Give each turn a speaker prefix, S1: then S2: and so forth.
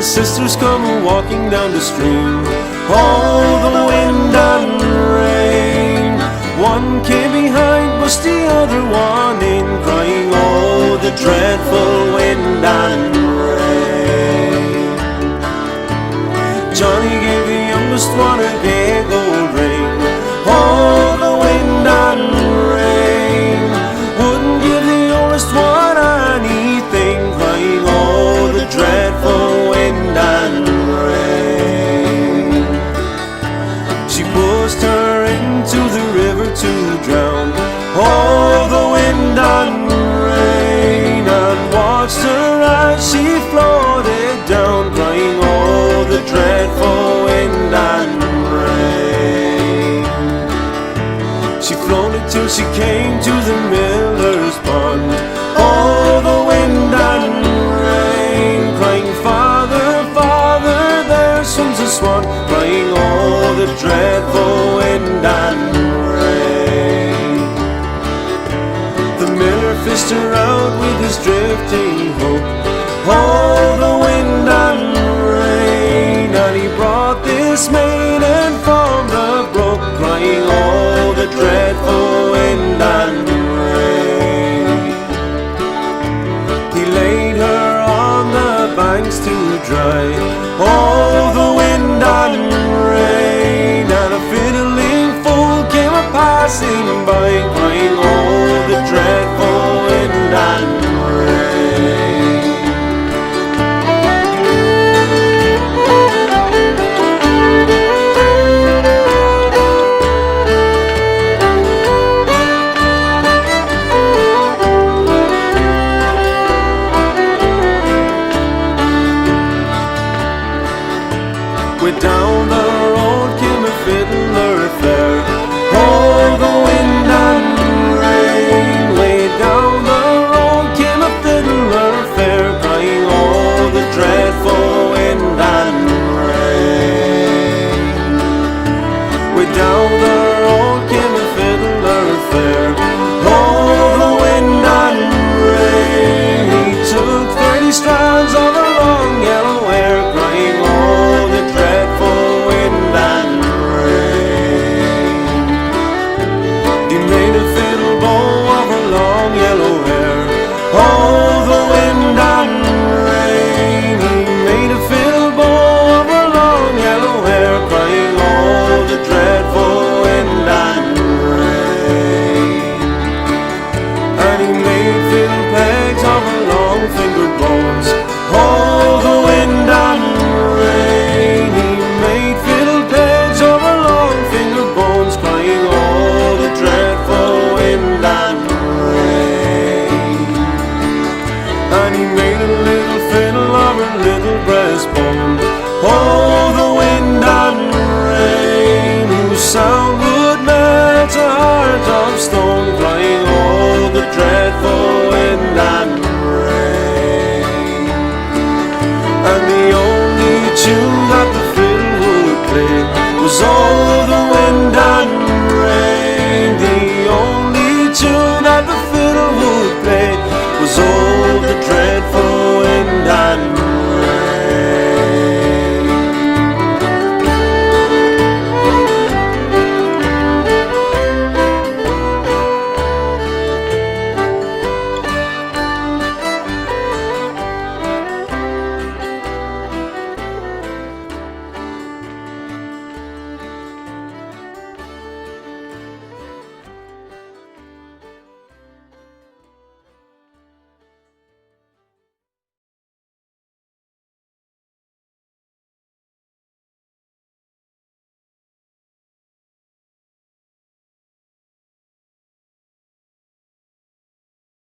S1: sisters come walking down the stream. Oh, the wind and rain. One came behind, pushed the other one in, crying, oh, the dreadful wind and rain. Johnny gave the youngest one a big old ring. Oh, the wind and rain. Wouldn't give the oldest one anything, crying, oh, the dreadful wind and rain. She pushed her into the river to drown. Oh, the wind and rain, and watched her as she floated down, crying, oh, the dreadful wind and rain. She floated till she came to the miller's pond. Oh, the wind and rain, crying, Father, Father, there swims a swan, crying, oh, the dreadful wind and rain. The miller fished her out with his drifting hook. Oh, the wind and rain, and he brought this maiden from the brook, crying, oh, the dreadful